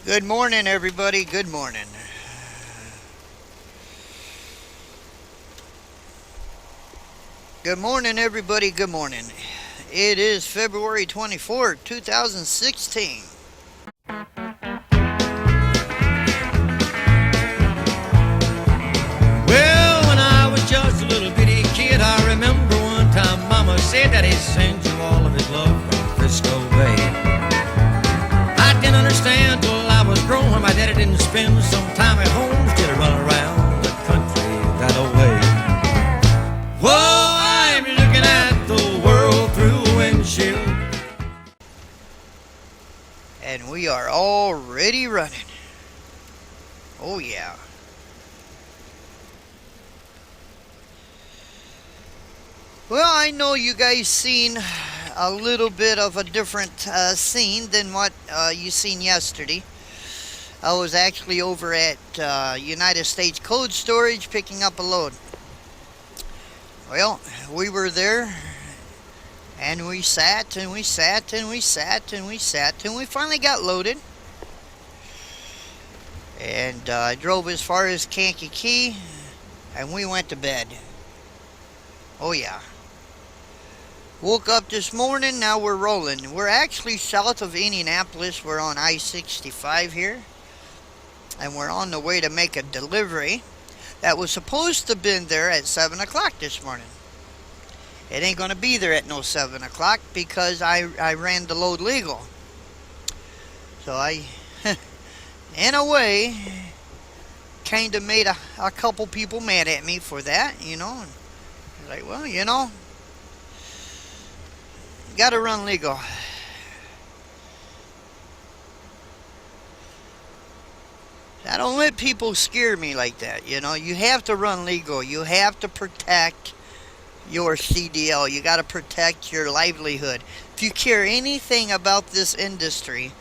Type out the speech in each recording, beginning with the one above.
Good morning, everybody. Good morning. Good morning, everybody. Good morning. It is February 24th, 2016. Well, when I was just a little bitty kid, I remember one time Mama said that he sent you all of his love from Frisco Bay. I didn't understand till I was grown. My daddy didn't spend some time at home, instead of run around the country that way. Whoa, I'm looking at the world through a windshield. And we are already running. Oh, yeah. Well, I know you guys seen a little bit of a different scene than what you seen yesterday. I was actually over at United States Cold Storage picking up a load. Well, we were there, and we sat, and we sat, and we sat, and we sat, and we finally got loaded. And I drove as far as Kankakee, and we went to bed. Oh, yeah. Woke up this morning, now we're rolling. We're actually south of Indianapolis. We're on I-65 here. And we're on the way to make a delivery that was supposed to have been there at 7 o'clock this morning. It ain't going to be there at no 7 o'clock because I ran the load legal. So I, in a way, kind of made a couple people mad at me for that, you know. Like, well, you know, got to run legal. I don't let people scare me like that, you know. You have to run legal. You have to protect your CDL. You got to protect your livelihood. If you care anything about this industry,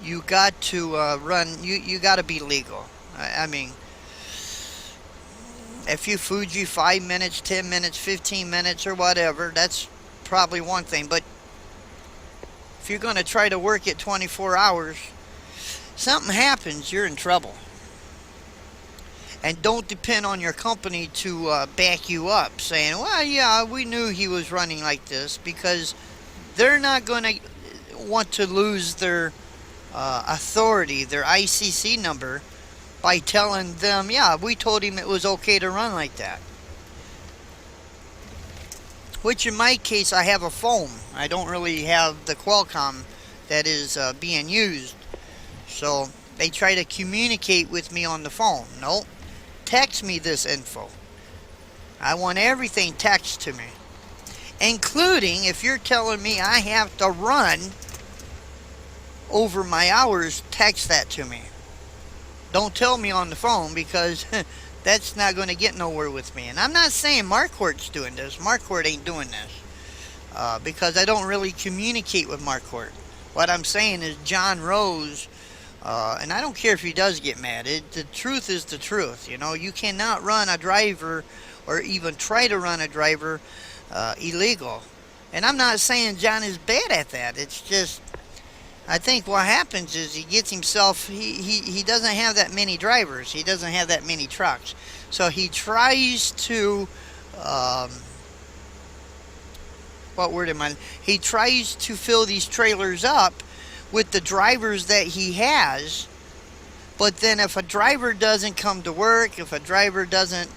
you got to run. You got to be legal. I mean, if you Fuji 5 minutes, 10 minutes, 15 minutes, or whatever, that's probably one thing. But if you're going to try to work it 24 hours, something happens, you're in trouble. And don't depend on your company to back you up, saying, well, yeah, we knew he was running like this, because they're not going to want to lose their authority, their ICC number, by telling them, yeah, we told him it was okay to run like that. Which in my case, I have a phone. I don't really have the Qualcomm that is being used. So they try to communicate with me on the phone. Nope. Text me this info. I want everything text to me. Including if you're telling me I have to run over my hours, text that to me. Don't tell me on the phone, because that's not going to get nowhere with me. And I'm not saying Marquardt's doing this. Marquardt ain't doing this. Because I don't really communicate with Marquardt. What I'm saying is John Rose, and I don't care if he does get mad. The truth is the truth. You know, you cannot run a driver or even try to run a driver illegal. And I'm not saying John is bad at that. It's just, I think what happens is he gets himself, he doesn't have that many drivers. He doesn't have that many trucks. So he tries to, he tries to fill these trailers up with the drivers that he has. But then if a driver doesn't come to work, if a driver doesn't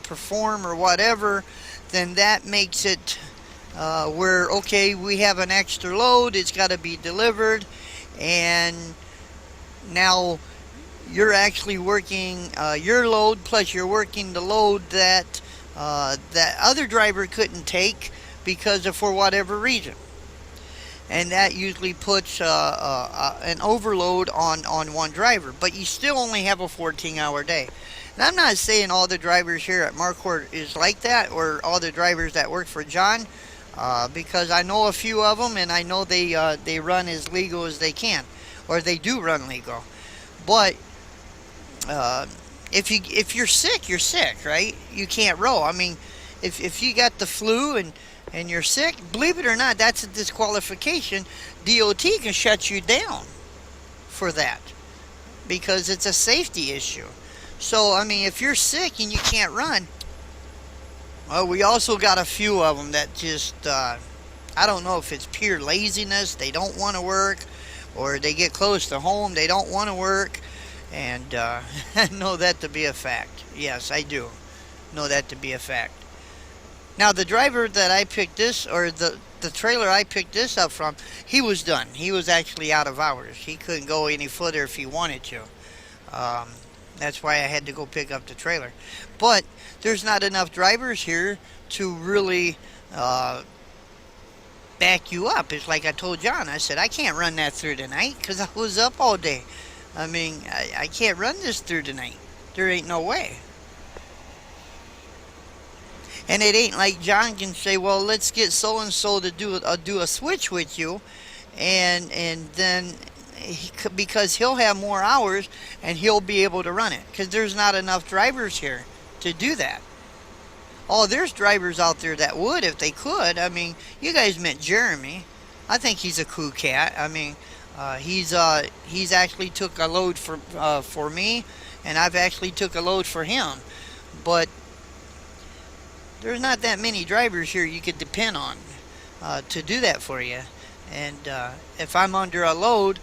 perform or whatever, then that makes it where, okay, we have an extra load, it's got to be delivered, and now you're actually working your load, plus you're working the load that that other driver couldn't take because of, for whatever reason. And that usually puts an overload on one driver. But you still only have a 14-hour day. And I'm not saying all the drivers here at Marquardt is like that, or all the drivers that work for John, because I know a few of them, and I know they run as legal as they can, or they do run legal. But if you're sick, you're sick, right? You can't row. I mean, if you got the flu and and you're sick, believe it or not, that's a disqualification. DOT can shut you down for that because it's a safety issue. So, I mean, if you're sick and you can't run, well, we also got a few of them that just, I don't know if it's pure laziness, they don't want to work, or they get close to home, they don't want to work, and I know that to be a fact. Yes, I do know that to be a fact. Now, the driver that I picked this, or the trailer I picked this up from, he was done. He was actually out of hours. He couldn't go any further if he wanted to. That's why I had to go pick up the trailer. But there's not enough drivers here to really back you up. It's like I told John. I said, I can't run that through the night because I was up all day. I mean, I can't run this through the night. There ain't no way. And it ain't like John can say, well, let's get so-and-so to do a switch with you. And then, because he'll have more hours and he'll be able to run it. Because there's not enough drivers here to do that. Oh, there's drivers out there that would if they could. I mean, you guys met Jeremy. I think he's a cool cat. I mean, he's actually took a load for me, and I've actually took a load for him. But there's not that many drivers here you could depend on to do that for you. And if I'm under a load,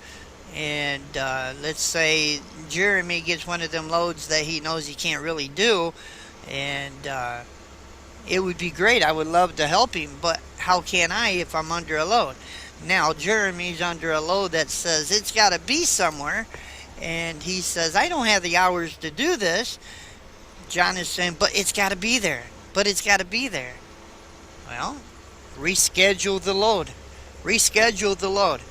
and let's say Jeremy gets one of them loads that he knows he can't really do, and it would be great. I would love to help him, but how can I if I'm under a load? Now, Jeremy's under a load that says it's got to be somewhere, and he says, I don't have the hours to do this. John is saying, but it's got to be there. But it's got to be there. Well, reschedule the load. Reschedule the load.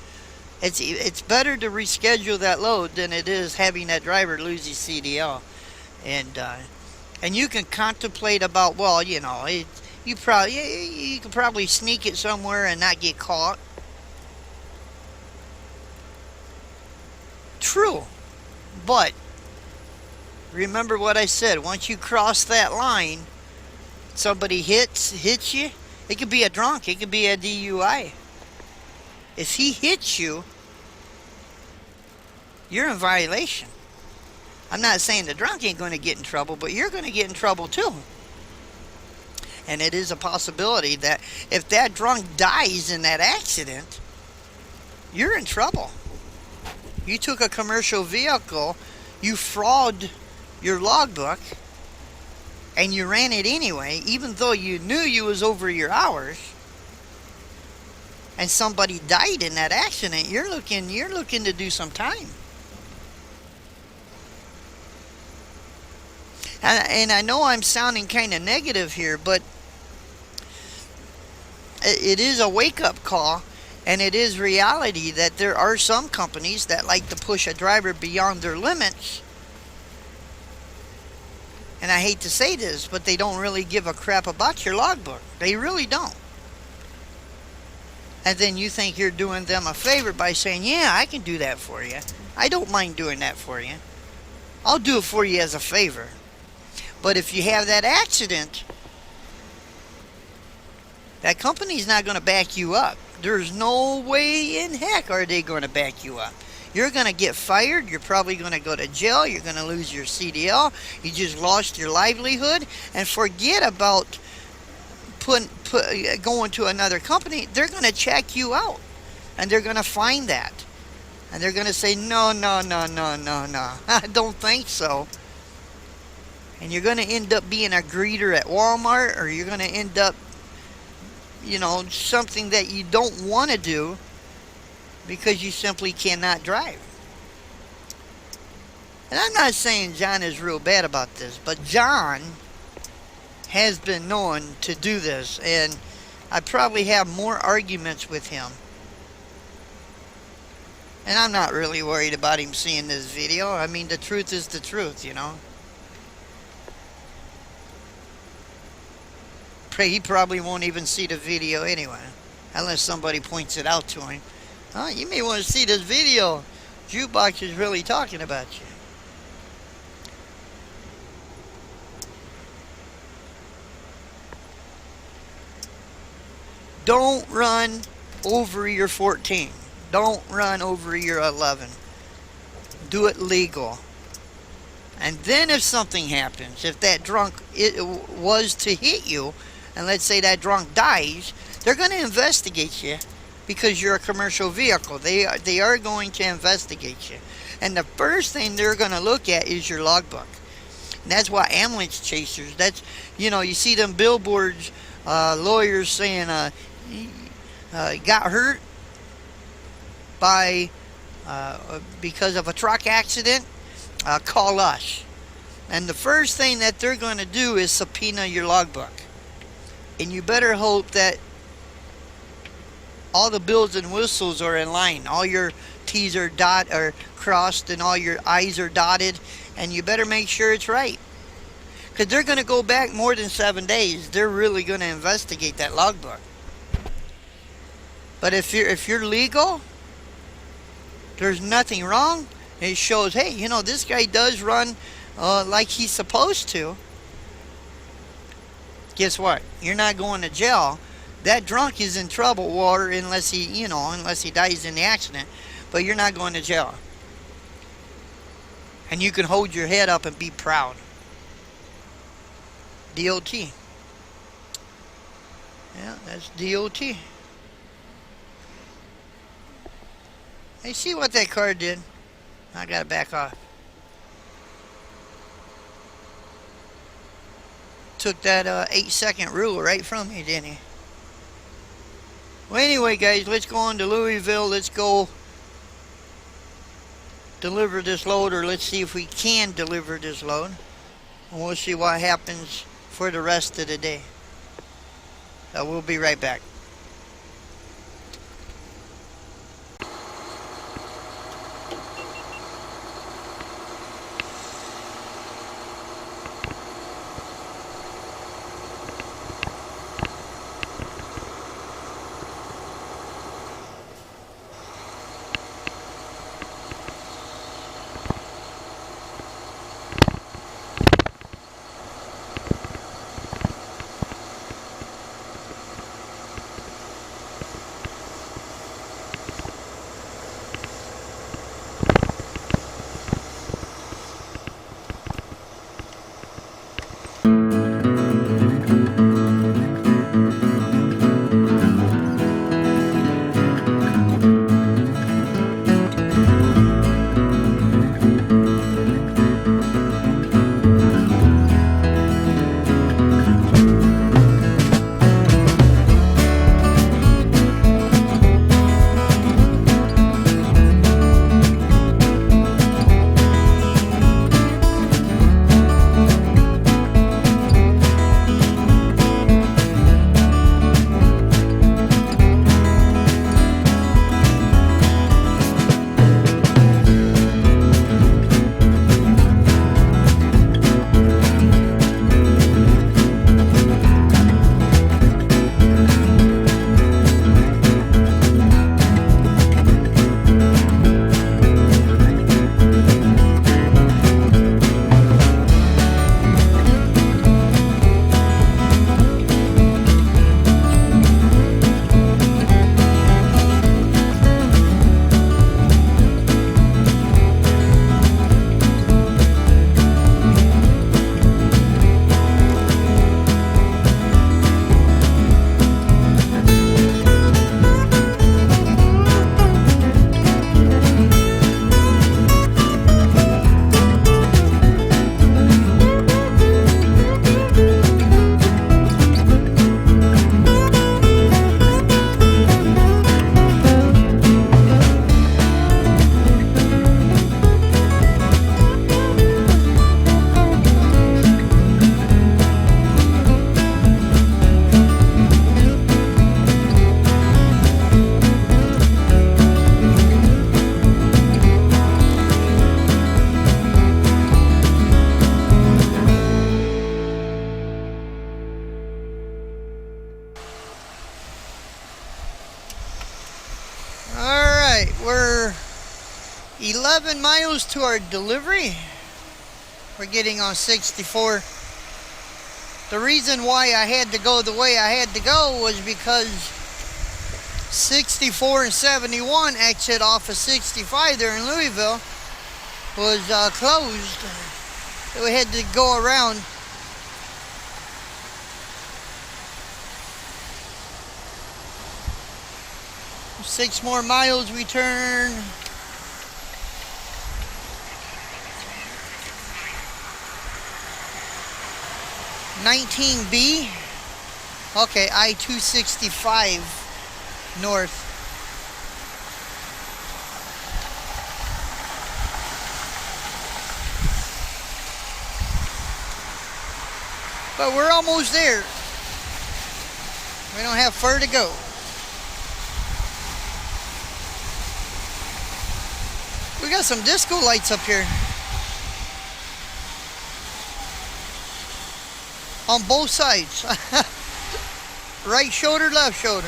It's better to reschedule that load than it is having that driver lose his CDL. And you can contemplate about, well, you know, you can probably sneak it somewhere and not get caught. True. But remember what I said. Once you cross that line, somebody hits you. It could be a drunk. It could be a DUI. If he hits you, you're in violation. I'm not saying the drunk ain't going to get in trouble, but you're going to get in trouble too. And it is a possibility that if that drunk dies in that accident, you're in trouble. You took a commercial vehicle, you fraud your logbook, and you ran it anyway, even though you knew you was over your hours, and somebody died in that accident, you're looking to do some time. And I know I'm sounding kind of negative here, but it is a wake-up call, and it is reality that there are some companies that like to push a driver beyond their limits. And I hate to say this, but they don't really give a crap about your logbook. They really don't. And then you think you're doing them a favor by saying, yeah, I can do that for you. I don't mind doing that for you. I'll do it for you as a favor. But if you have that accident, that company's not going to back you up. There's no way in heck are they going to back you up. You're going to get fired. You're probably going to go to jail. You're going to lose your CDL. You just lost your livelihood. And forget about going to another company. They're going to check you out. And they're going to find that. And they're going to say, no. I don't think so. And you're going to end up being a greeter at Walmart, or you're going to end up, you know, something that you don't want to do because you simply cannot drive. And I'm not saying John is real bad about this, but John has been known to do this, and I probably have more arguments with him. And I'm not really worried about him seeing this video. I mean, the truth is the truth, you know. He probably won't even see the video anyway, unless somebody points it out to him. Oh, you may want to see this video. Jukebox is really talking about you. Don't run over your 14. Don't run over your 11. Do it legal. And then if something happens, if that drunk was to hit you, and let's say that drunk dies, they're going to investigate you because you're a commercial vehicle. They are going to investigate you. And the first thing they're going to look at is your logbook. And that's why ambulance chasers, you see them billboards, lawyers saying, got hurt by because of a truck accident, call us. And the first thing that they're going to do is subpoena your logbook. And you better hope that all the bells and whistles are in line. All your T's are crossed and all your I's are dotted. And you better make sure it's right. Because they're going to go back more than 7 days. They're really going to investigate that logbook. But if you're legal, there's nothing wrong. It shows, hey, this guy does run like he's supposed to. Guess what? You're not going to jail. That drunk is in trouble, water, unless he dies in the accident. But you're not going to jail. And you can hold your head up and be proud. DOT. Yeah, that's DOT. Hey, see what that car did? I gotta back off. Took that 8-second rule right from me, didn't he? Well, anyway, guys, let's go on to Louisville. Let's go deliver this load, or let's see if we can deliver this load. And we'll see what happens for the rest of the day. We'll be right back. We're 11 miles to our delivery. We're getting on 64. The reason why I had to go the way I had to go was because 64 and 71 exit off of 65 there in Louisville was closed. So we had to go around. Six more miles we turn. (19B). Okay, I-265 north. But we're almost there. We don't have far to go. We got some disco lights up here. On both sides. Right shoulder, left shoulder.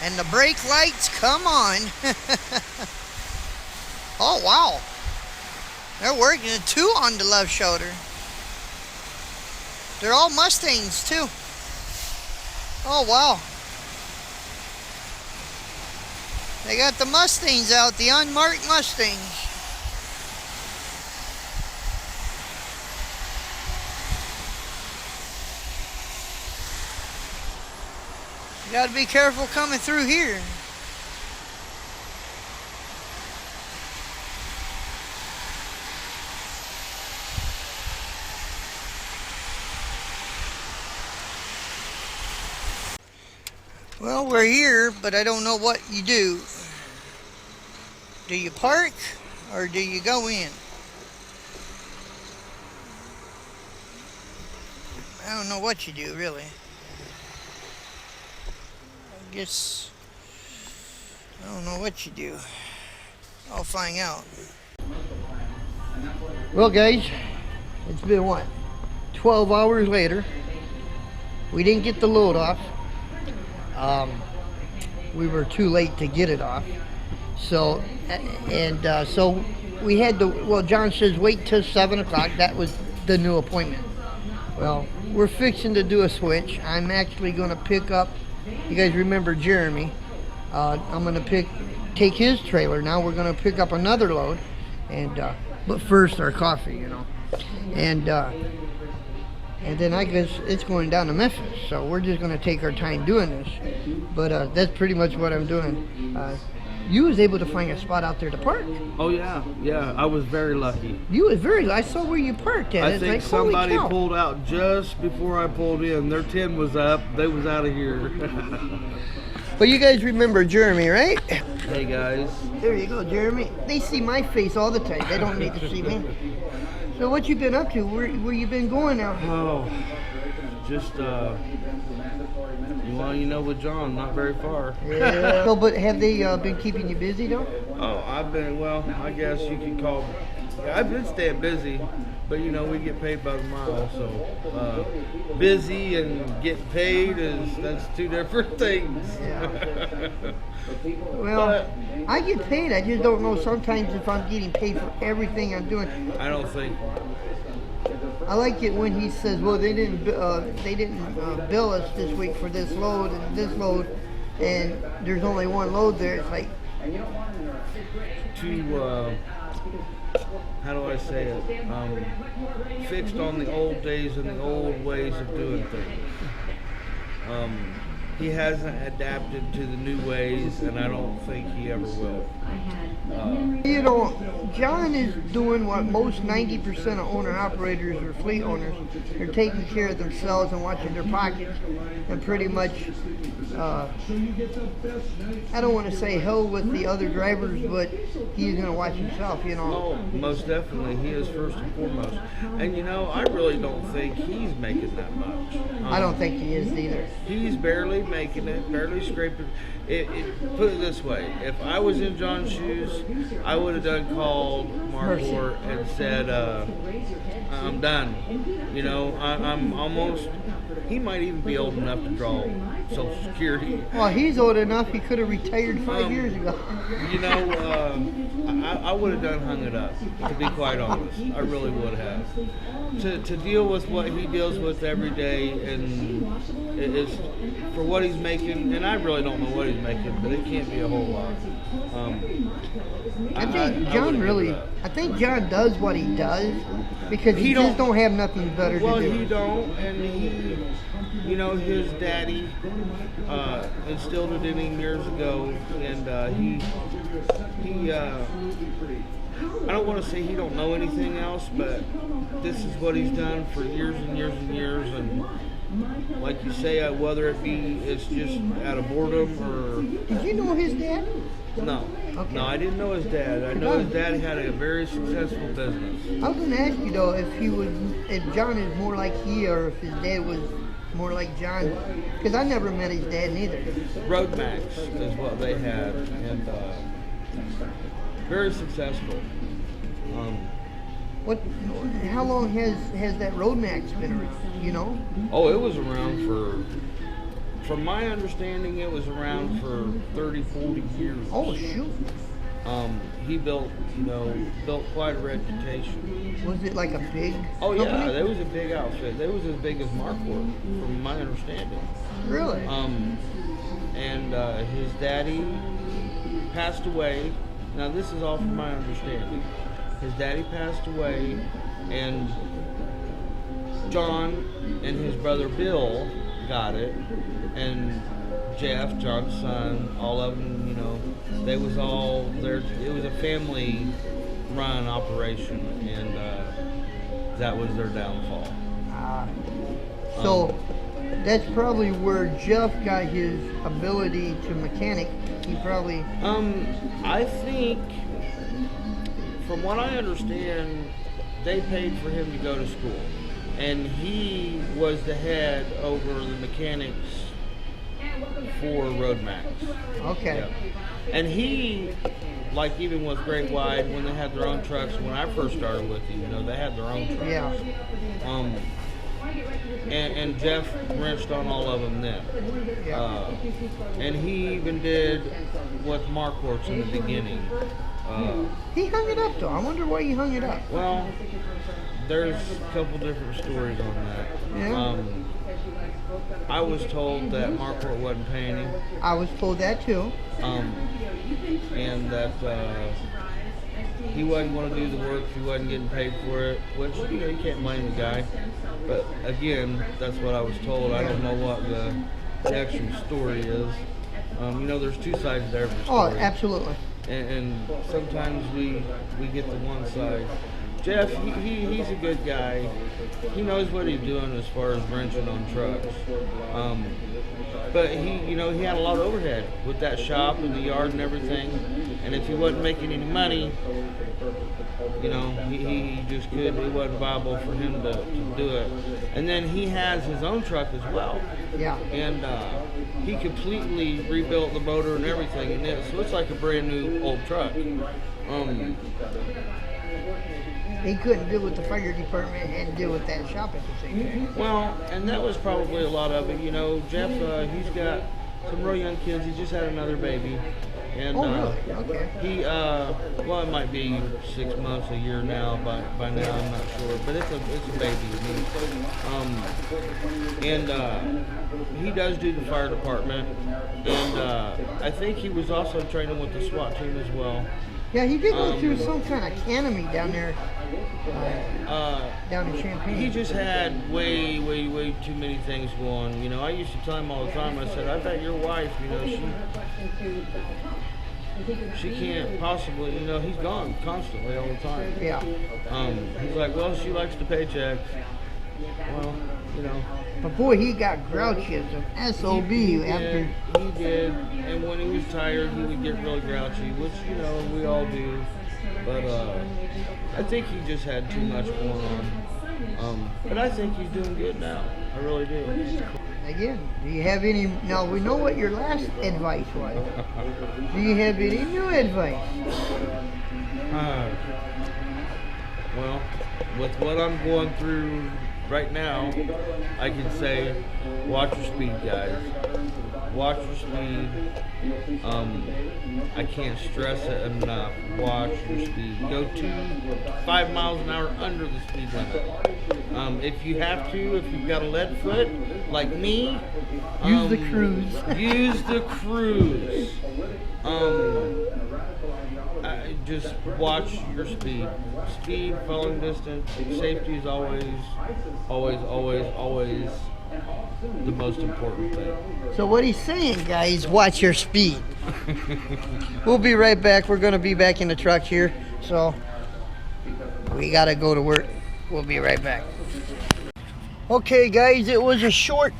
And the brake lights, come on. Oh, wow. They're working two on the left shoulder. They're all Mustangs, too. Oh, wow. They got the Mustangs out, the unmarked Mustangs. You gotta be careful coming through here. Well, we're here, but I don't know what you do. Do you park or do you go in? I don't know what you do, really. I guess I don't know what you do. I'll find out. Well, guys, it's been what? 12 hours later. We didn't get the load off. We were too late to get it off. So, so we had to, well, John says wait till 7 o'clock. That was the new appointment. Well, we're fixing to do a switch. I'm actually going to pick up, you guys remember Jeremy. I'm going to take his trailer. Now we're going to pick up another load. And, but first our coffee, you know. And then I guess it's going down to Memphis, so we're just going to take our time doing this. But that's pretty much what I'm doing. You was able to find a spot out there to park. Oh yeah, I was very lucky. You was very. I saw where you parked at. I it's think like, somebody pulled out just before I pulled in. Their 10 was up. They was out of here. But you guys remember Jeremy, right? Hey guys. There you go, Jeremy. They see my face all the time. They don't need to see me. So what you been up to? Where you been going now? Oh, just well, you know, with John, not very far. Yeah. So, but have they been keeping you busy though? Oh, I've been, well, I guess you could call. I've been staying busy, but you know, we get paid by the mile, so busy and getting paid that's two different things. Yeah. Well, I get paid. I just don't know sometimes if I'm getting paid for everything I'm doing. I don't think. I like it when he says, "Well, they didn't bill us this week for this load and this load, and there's only one load there." It's like how do I say it? Fixed on the old days and the old ways of doing things. He hasn't adapted to the new ways, and I don't think he ever will. You know, John is doing what most 90% of owner-operators or fleet owners are taking care of themselves and watching their pockets, and pretty much, I don't want to say hell with the other drivers, but he's going to watch himself, you know. Oh, most definitely. He is first and foremost. And, you know, I really don't think he's making that much. I don't think he is either. He's barely, making it, barely scraping. Put it this way: if I was in John's shoes, I would have called Marquardt and said, "I'm done." You know, I'm almost. He might even be old enough to draw Social Security. Well, he's old enough. He could have retired 5 years ago. You know, I would have hung it up. To be quite honest, I really would have. To deal with what he deals with every day, and it's for what he's making, and I really don't know what he's making, but it can't be a whole lot. I think John does what he does because he just don't have nothing better to do. Well, he don't, and he, you know, his daddy instilled it in him years ago, and he I don't want to say he don't know anything else, but this is what he's done for years and years and years, and like you say, whether it be it's just out of boredom or... Did you know his dad? No. Okay. No, I didn't know his dad. I know his dad had a very successful business. I was going to ask you though if John is more like he or if his dad was more like John, because I never met his dad neither. Road Max is what they had, and very successful. How long has that Road Max been around? You know? Oh, it was around from my understanding, it was around for 30, 40 years. Oh shoot! He built quite a reputation. Was it like a big? Oh company? yeah, they was a big outfit. They was as big as Marquardt, from my understanding. Really? And his daddy passed away. Now this is all from my understanding. His daddy passed away, and John and his brother Bill got it, and Jeff, John's son, all of them, you know, they was all there. It was a family-run operation, and that was their downfall. So that's probably where Jeff got his ability to mechanic. He probably. I think, from what I understand, they paid for him to go to school, and he was the head over the mechanics for Road Max. Okay. Yeah. And he, like even with Great Wide, when they had their own trucks, when I first started with you, they had their own trucks. Yeah. And Jeff wrenched on all of them then. Yeah. And he even did with Marquardt's in the beginning. He hung it up though. I wonder why he hung it up. Well, there's a couple different stories on that. Yeah. I was told that Marquardt wasn't paying him. I was told that too. And that he wasn't going to do the work if he wasn't getting paid for it, which, you can't blame the guy. But again, that's what I was told. I don't know what the actual story is. There's two sides to every story. Oh, absolutely. And sometimes we get the one side. Jeff, he's a good guy. He knows what he's doing as far as wrenching on trucks. But he had a lot of overhead with that shop and the yard and everything. And if he wasn't making any money, he just couldn't. It wasn't viable for him to do it. And then he has his own truck as well. Yeah. And he completely rebuilt the motor and everything in it, so it's like a brand new old truck. He couldn't deal with the fire department and deal with that shop at the same time. Well, and that was probably a lot of it. Jeff, he's got some real young kids. He just had another baby. And really? Okay. he, it might be 6 months, a year now. By now, I'm not sure, but it's a baby to me. And he does do the fire department, and I think he was also training with the SWAT team as well. Yeah, he did go through some kind of academy down there, down in Champaign. He just had way too many things going. I used to tell him all the time, I said, I bet your wife, she can't possibly, he's gone constantly all the time. Yeah. He's like, well, she likes the paycheck. Well, But boy, he got grouchy as an SOB after. He did, and when he was tired, he would get really grouchy, which, we all do. But I think he just had too much going on. But I think he's doing good now. I really do. Again, do you have any, now we know what your last advice was. Do you have any new advice? Well, with what I'm going through right now, I can say, watch your speed, guys. Watch your speed. I can't stress it enough. Watch your speed. Go 5 miles an hour under the speed limit. If you have to, if you've got a lead foot, like me, Use the cruise. use the cruise. Just watch your speed. Speed, following distance, safety is always the most important thing. So what he's saying, guys, watch your speed. We'll be right back. We're going to be back in the truck here. So we got to go to work. We'll be right back. Okay, guys, it was a short,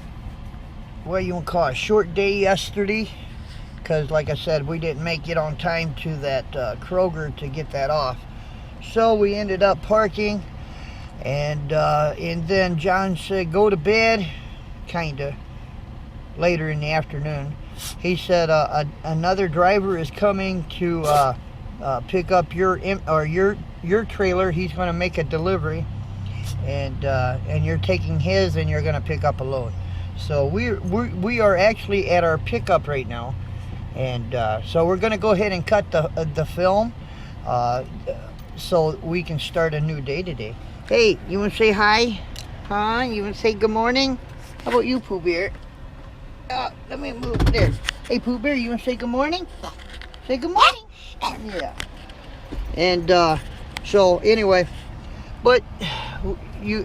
what do you want to call it, short day yesterday. Because, like I said, we didn't make it on time to that Kroger to get that off. So we ended up parking. And then John said, go to bed. Kind of later in the afternoon. He said another driver is coming to pick up your trailer. He's going to make a delivery. And you're taking his and you're going to pick up a load. So we are actually at our pickup right now. And so we're going to go ahead and cut the film so we can start a new day today. Hey, you want to say hi? Huh? You want to say good morning? How about you, Pooh Bear? Let me move there. Hey, Pooh Bear, you want to say good morning? Say good morning. Yeah. And so anyway, but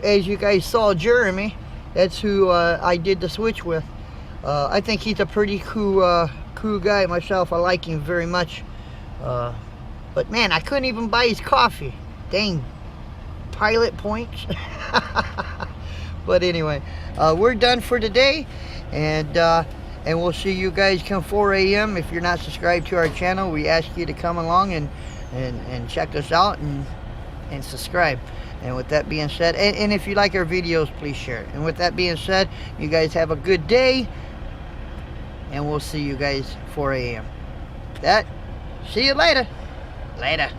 as you guys saw, Jeremy, that's who I did the switch with. I think he's a pretty cool guy myself. I like him very much. But man, I couldn't even buy his coffee. Dang, pilot points. But anyway, we're done for today, and we'll see you guys come 4 a.m. If you're not subscribed to our channel, we ask you to come along and check us out and subscribe. And with that being said, and if you like our videos, please share it. And with that being said, you guys have a good day, and we'll see you guys 4 a.m. See you later. Later.